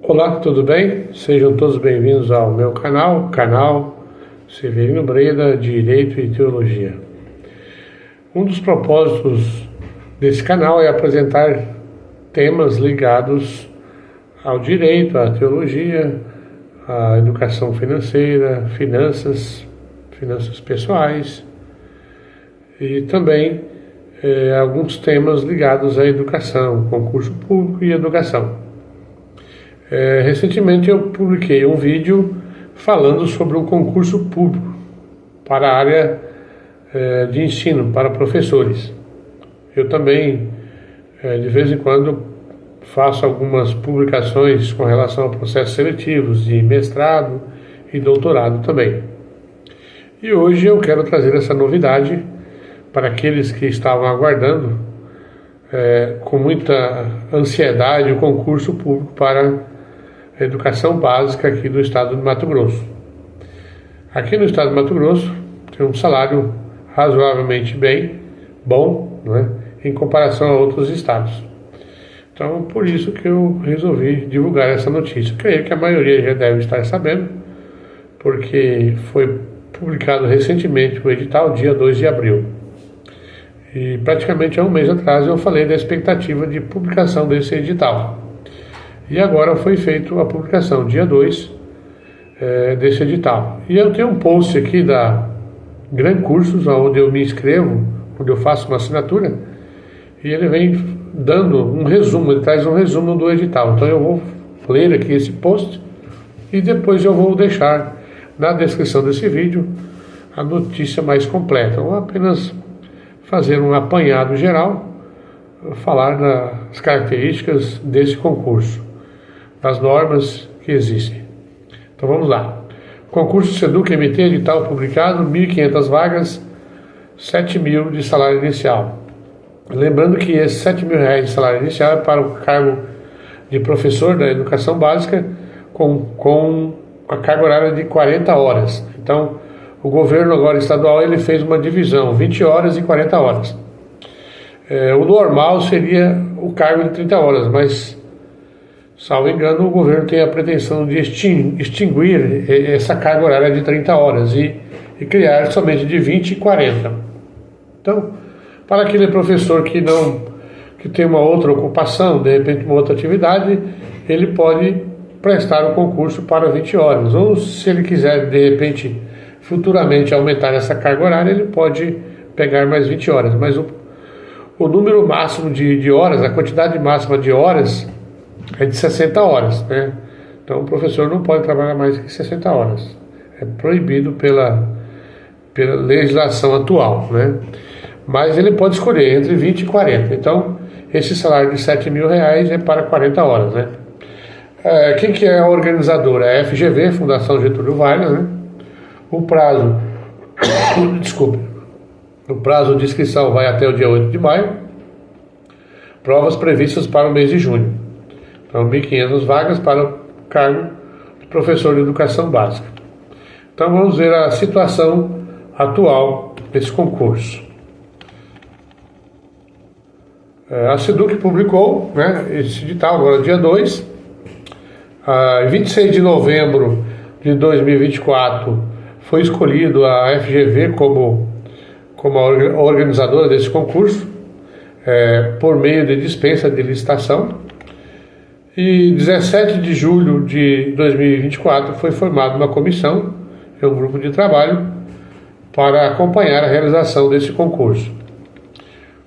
Olá, tudo bem? Sejam todos bem-vindos ao meu canal Severino Breda, Direito e Teologia. Um dos propósitos desse canal é apresentar temas ligados ao direito, à teologia, à educação financeira, finanças pessoais e também alguns temas ligados à educação, concurso público e educação. Recentemente eu publiquei um vídeo falando sobre um concurso público para a área de ensino, para professores. Eu também, de vez em quando, faço algumas publicações com relação a processos seletivos de mestrado e doutorado também. E hoje eu quero trazer essa novidade para aqueles que estavam aguardando com muita ansiedade o concurso público para a educação básica aqui do estado de Mato Grosso. Aqui no estado de Mato Grosso tem um salário razoavelmente bom, né, em comparação a outros estados. Então, por isso que eu resolvi divulgar essa notícia. Creio que a maioria já deve estar sabendo, porque foi publicado recentemente o edital, dia 2 de abril. E praticamente há um mês atrás eu falei da expectativa de publicação desse edital. E agora foi feita a publicação, dia 2, desse edital. E eu tenho um post aqui da Gran Cursos, onde eu me inscrevo, onde eu faço uma assinatura, e ele vem dando um resumo, ele traz um resumo do edital. Então eu vou ler aqui esse post e depois eu vou deixar na descrição desse vídeo a notícia mais completa. Eu vou apenas fazer um apanhado geral, falar das características desse concurso, das normas que existem. Então vamos lá. Concurso SEDUC MT, edital publicado, 1.500 vagas, 7.000 de salário inicial. Lembrando que esses R$7.000 de salário inicial é para o cargo de professor da educação básica com a carga horária de 40 horas. Então, o governo agora estadual ele fez uma divisão, 20 horas e 40 horas. O normal seria o cargo de 30 horas, mas salvo engano, o governo tem a pretensão de extinguir essa carga horária de 30 horas e criar somente de 20 e 40. Então, para aquele professor que tem uma outra ocupação, de repente uma outra atividade, ele pode prestar o concurso para 20 horas. Ou se ele quiser, de repente, futuramente aumentar essa carga horária, ele pode pegar mais 20 horas. Mas o número máximo de horas, a quantidade máxima de horas, é de 60 horas, né? Então o professor não pode trabalhar mais que 60 horas. É proibido pela legislação atual, né? Mas ele pode escolher entre 20 e 40. Então, esse salário de R$7.000 é para 40 horas, né? Quem que é a organizadora? É a FGV, Fundação Getúlio Vargas, né? O prazo de inscrição vai até o dia 8 de maio. Provas previstas para o mês de junho. Então, 1.500 vagas para o cargo de professor de educação básica. Então, vamos ver a situação atual desse concurso. A SEDUC publicou, né, esse edital agora, dia 2. Em 26 de novembro de 2024, foi escolhido a FGV como a organizadora desse concurso, por meio de dispensa de licitação. E 17 de julho de 2024 foi formada uma comissão, um grupo de trabalho, para acompanhar a realização desse concurso.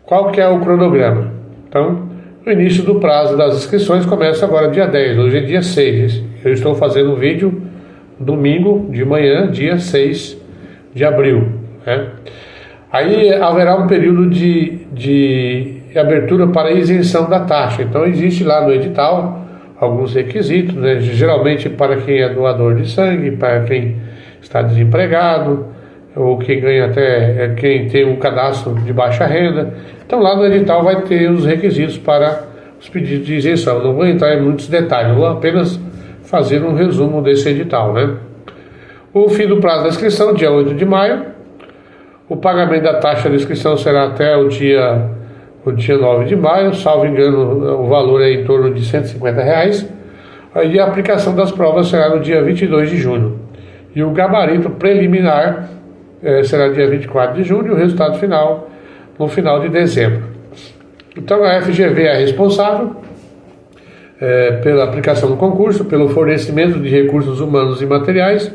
Qual que é o cronograma? Então, o início do prazo das inscrições começa agora dia 10, hoje é dia 6. Eu estou fazendo um vídeo domingo de manhã, dia 6 de abril. Né? Aí haverá um período de abertura para isenção da taxa. Então existe lá no edital alguns requisitos, né? Geralmente para quem é doador de sangue, para quem está desempregado, ou quem ganha até quem tem um cadastro de baixa renda. Então lá no edital vai ter os requisitos para os pedidos de isenção. Não vou entrar em muitos detalhes, vou apenas fazer um resumo desse edital, né? O fim do prazo da inscrição, dia 8 de maio. O pagamento da taxa de inscrição será até o dia 9 de maio, salvo engano, o valor é em torno de R$150. E a aplicação das provas será no dia 22 de junho. E o gabarito preliminar será dia 24 de junho e o resultado final no final de dezembro. Então a FGV é responsável pela aplicação do concurso, pelo fornecimento de recursos humanos e materiais,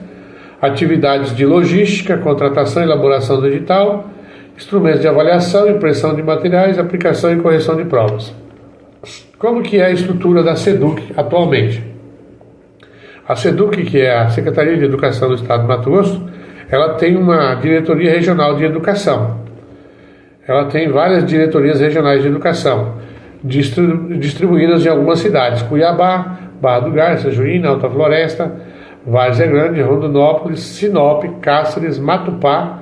atividades de logística, contratação e elaboração do edital, instrumentos de avaliação, impressão de materiais, aplicação e correção de provas. Como que é a estrutura da SEDUC atualmente? A SEDUC, que é a Secretaria de Educação do Estado do Mato Grosso, ela tem uma diretoria regional de educação. Ela tem várias diretorias regionais de educação, distribuídas em algumas cidades: Cuiabá, Barra do Garça, Juína, Alta Floresta, Várzea Grande, Rondonópolis, Sinop, Cáceres, Matupá,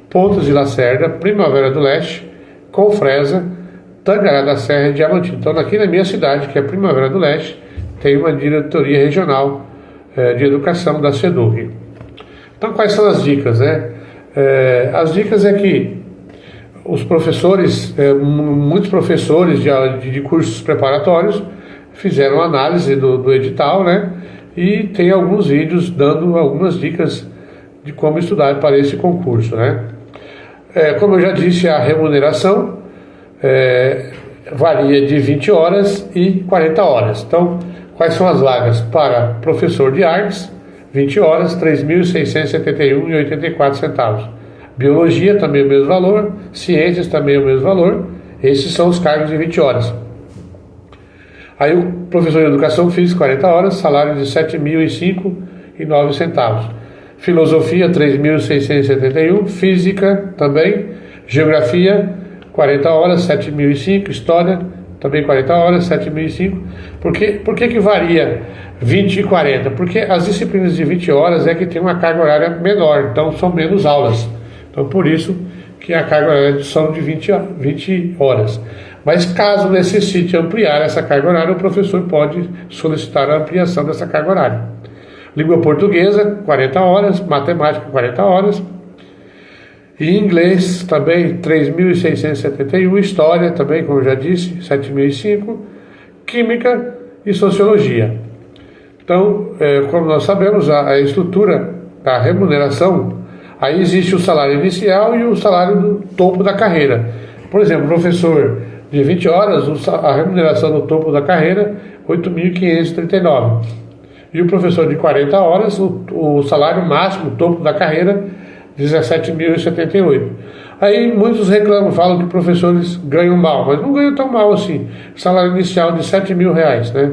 Pontas de Lacerda, Primavera do Leste, Confresa, Tangará da Serra e Diamantina. Então, aqui na minha cidade, que é Primavera do Leste, tem uma diretoria regional de educação da SEDUC. Então, quais são as dicas, né? As dicas é que os professores, muitos professores de cursos preparatórios fizeram análise do edital, né? E tem alguns vídeos dando algumas dicas de como estudar para esse concurso, né? Como eu já disse, a remuneração varia de 20 horas e 40 horas. Então, quais são as vagas? Para professor de artes, 20 horas, R$ 3.671,84. Biologia, também o mesmo valor. Ciências, também o mesmo valor. Esses são os cargos de 20 horas. Aí o professor de educação física, 40 horas, salário de R$ 7.005,09. Filosofia, 3.671. Física, também. Geografia, 40 horas, 7.005. História, também 40 horas, 7.005. Por que varia 20 e 40? Porque as disciplinas de 20 horas é que tem uma carga horária menor, então são menos aulas. Então, por isso que a carga horária são de 20 horas. Mas caso necessite ampliar essa carga horária, o professor pode solicitar a ampliação dessa carga horária. Língua portuguesa, 40 horas, matemática, 40 horas. E inglês também, 3.671, história também, como eu já disse, 7.005, química e sociologia. Então, como nós sabemos, a estrutura da remuneração, aí existe o salário inicial e o salário do topo da carreira. Por exemplo, professor de 20 horas, a remuneração do topo da carreira, 8.539. E o professor de 40 horas, o salário máximo, o topo da carreira, 17.078. Aí muitos reclamam, falam que professores ganham mal, mas não ganham tão mal assim. Salário inicial de R$7.000, né?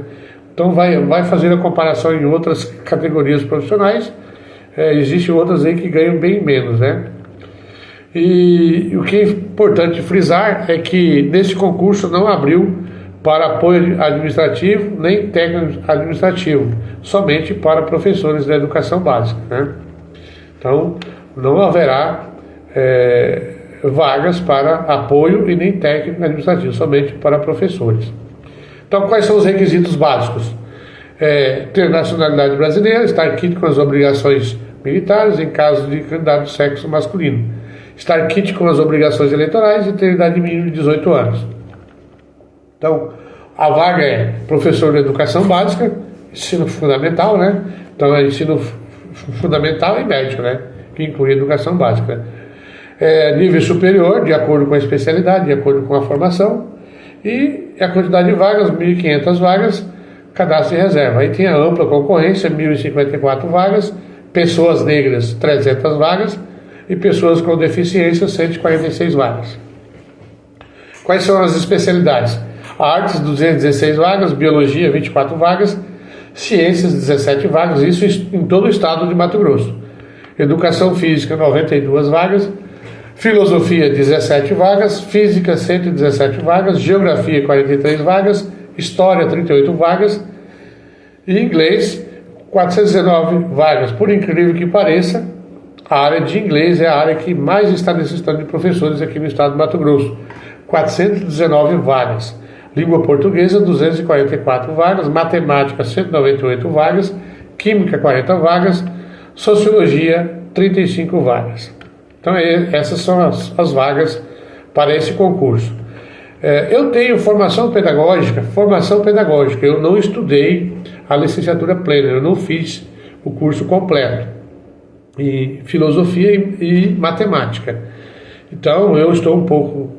Então vai fazer a comparação em outras categorias profissionais. Existem outras aí que ganham bem menos, né? E o que é importante frisar é que nesse concurso não abriu para apoio administrativo nem técnico administrativo, somente para professores da educação básica, né? Então, não haverá vagas para apoio e nem técnico administrativo, somente para professores. Então, quais são os requisitos básicos? Ter nacionalidade brasileira, estar quite com as obrigações militares em caso de candidato de sexo masculino, estar quite com as obrigações eleitorais e ter idade mínima de 18 anos. Então, a vaga é professor de educação básica, ensino fundamental, né? Então, é ensino fundamental e médio, né? Que inclui educação básica. Nível superior, de acordo com a especialidade, de acordo com a formação, e a quantidade de vagas, 1.500 vagas, cadastro e reserva. Aí tem a ampla concorrência, 1.054 vagas, pessoas negras, 300 vagas, e pessoas com deficiência, 146 vagas. Quais são as especialidades? Artes, 216 vagas, Biologia, 24 vagas, Ciências, 17 vagas, isso em todo o estado de Mato Grosso. Educação Física, 92 vagas, Filosofia, 17 vagas, Física, 117 vagas, Geografia, 43 vagas, História, 38 vagas, e Inglês, 419 vagas. Por incrível que pareça, a área de inglês é a área que mais está necessitando de professores aqui no estado de Mato Grosso, 419 vagas. Língua portuguesa, 244 vagas, matemática, 198 vagas, química, 40 vagas, sociologia, 35 vagas. Então, essas são as vagas para esse concurso. Eu tenho formação pedagógica, eu não estudei a licenciatura plena, eu não fiz o curso completo, em filosofia e matemática. Então eu estou um pouco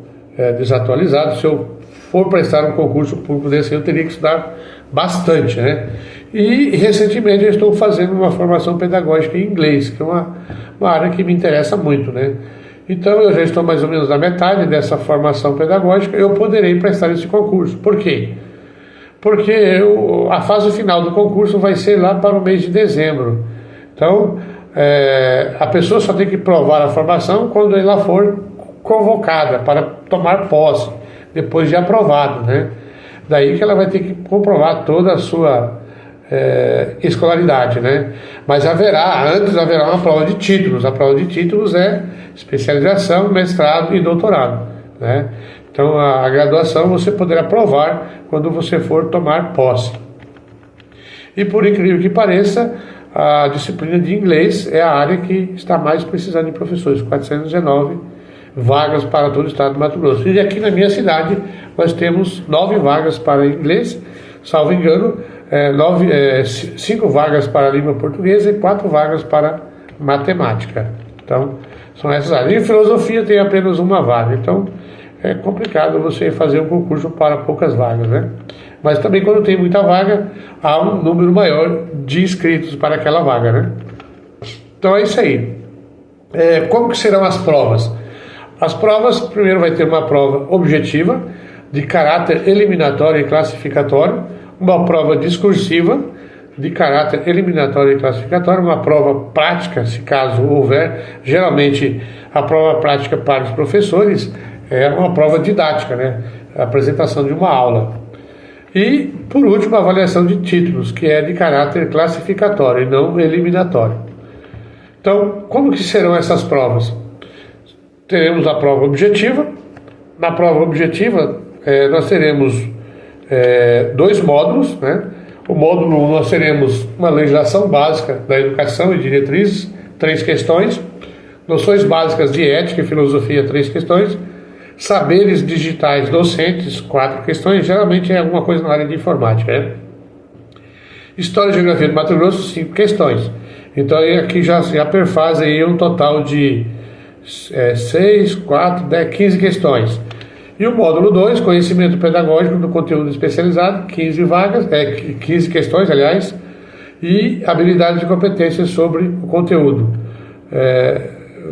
desatualizado. Se eu for prestar um concurso público desse, eu teria que estudar bastante, né? E recentemente eu estou fazendo uma formação pedagógica em inglês, que é uma área que me interessa muito, né? Então eu já estou mais ou menos na metade dessa formação pedagógica, eu poderei prestar esse concurso. Por quê? Porque a fase final do concurso vai ser lá para o mês de dezembro. Então a pessoa só tem que provar a formação quando ela for convocada para tomar posse, depois de aprovado, né? Daí que ela vai ter que comprovar toda a sua escolaridade, né? Mas antes haverá uma prova de títulos. A prova de títulos é especialização, mestrado e doutorado, né? Então a graduação você poderá provar quando você for tomar posse. E por incrível que pareça, a disciplina de inglês é a área que está mais precisando de professores, 419 vagas para todo o estado do Mato Grosso. E aqui na minha cidade nós temos 9 vagas para inglês, salvo engano, 5 vagas para língua portuguesa e 4 vagas para matemática. Então, são essas áreas. Em filosofia tem apenas uma vaga, então é complicado você fazer um concurso para poucas vagas, né? Mas também quando tem muita vaga, há um número maior de inscritos para aquela vaga, né? Então é isso aí. Como que serão as provas? As provas, primeiro vai ter uma prova objetiva, de caráter eliminatório e classificatório, uma prova discursiva, de caráter eliminatório e classificatório, uma prova prática, se caso houver. Geralmente a prova prática para os professores é uma prova didática, né? A apresentação de uma aula. E, por último, a avaliação de títulos, que é de caráter classificatório e não eliminatório. Então, como que serão essas provas? Teremos a prova objetiva. Na prova objetiva, nós teremos 2 módulos, né? O módulo 1 nós teremos uma legislação básica da educação e diretrizes, 3 questões. Noções básicas de ética e filosofia, 3 questões. Saberes digitais docentes, 4 questões. Geralmente é alguma coisa na área de informática, né? História e geografia do Mato Grosso, 5 questões. Então aqui já perfaz aí um total de 6, 4, 10, 15 questões. E o módulo 2, conhecimento pedagógico do conteúdo especializado, 15 vagas, 15 questões, aliás, e habilidades e competências sobre o conteúdo,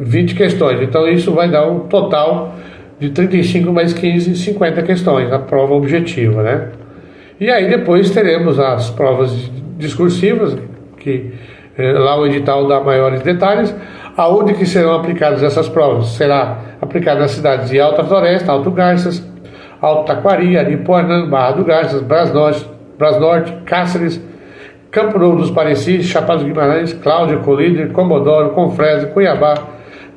20 questões. Então isso vai dar um total de 35 mais 15, 50 questões, a prova objetiva, né? E aí depois teremos as provas discursivas, que lá o edital dá maiores detalhes. Aonde que serão aplicadas essas provas? Será aplicada nas cidades de Alta Floresta, Alto Garças, Alto Taquari, Aripuanã, Barra do Garças, Brasnorte, Cáceres, Campo Novo dos Parecis, Chapada dos Guimarães, Cláudia, Colíder, Comodoro, Confresa, Cuiabá,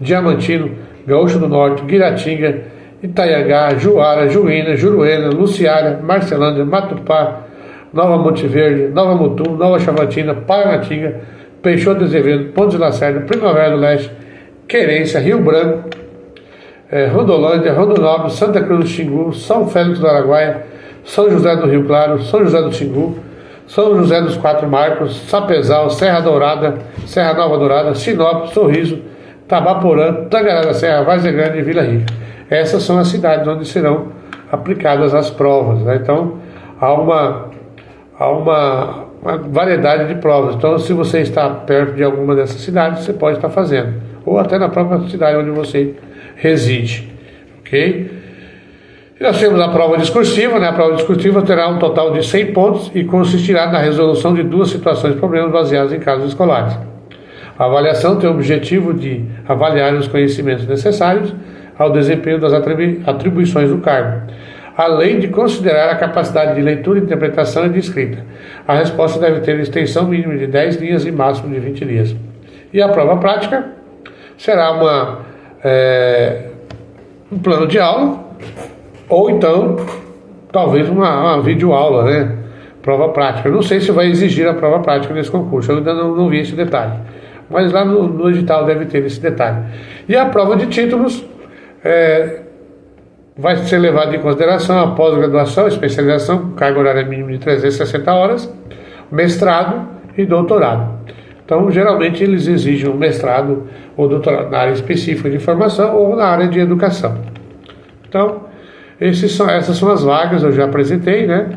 Diamantino, Gaúcho do Norte, Guiratinga, Itaiangá, Juara, Juína, Juruena, Luciária, Marcelândia, Matupá, Nova Monte Verde, Nova Mutum, Nova Chavatina, Paranatinga, Peixoto de Azevedo, Pontes de Lacerda, Primavera do Leste, Querência, Rio Branco, Rondolândia, Rondonópolis, Santa Cruz do Xingu, São Félix do Araguaia, São José do Rio Claro, São José do Xingu, São José dos Quatro Marcos, Sapezal, Serra Dourada, Serra Nova Dourada, Sinop, Sorriso, Tabaporã, Tangará da Serra, Várzea Grande e Vila Rica. Essas são as cidades onde serão aplicadas as provas, né? Então há uma variedade de provas. Então, se você está perto de alguma dessas cidades, você pode estar fazendo, ou até na própria cidade onde você reside, ok? E nós temos a prova discursiva, né? A prova discursiva terá um total de 100 pontos e consistirá na resolução de 2 situações de problemas baseados em casos escolares. A avaliação tem o objetivo de avaliar os conhecimentos necessários ao desempenho das atribuições do cargo, além de considerar a capacidade de leitura, interpretação e de escrita. A resposta deve ter extensão mínima de 10 linhas e máximo de 20 linhas. E a prova prática será um plano de aula, ou então, talvez uma videoaula, né? Prova prática. Eu não sei se vai exigir a prova prática nesse concurso, eu ainda não vi esse detalhe. Mas lá no edital deve ter esse detalhe. E a prova de títulos vai ser levado em consideração a pós-graduação, especialização, com carga horária mínima de 360 horas, mestrado e doutorado. Então, geralmente, eles exigem um mestrado ou doutorado na área específica de formação ou na área de educação. Então, essas são as vagas, eu já apresentei, né?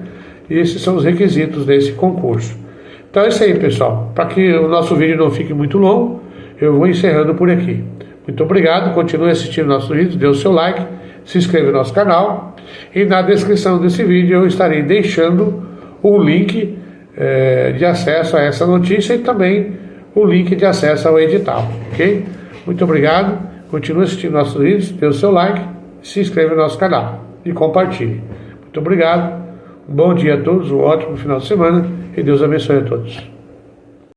E esses são os requisitos desse concurso. Então é isso aí, pessoal. Para que o nosso vídeo não fique muito longo, eu vou encerrando por aqui. Muito obrigado, continue assistindo nosso vídeo, dê o seu like, se inscreva no nosso canal. E na descrição desse vídeo eu estarei deixando o link de acesso a essa notícia e também o link de acesso ao edital, ok? Muito obrigado, continue assistindo nossos vídeos, dê o seu like, se inscreva no nosso canal e compartilhe. Muito obrigado, um bom dia a todos, um ótimo final de semana e Deus abençoe a todos.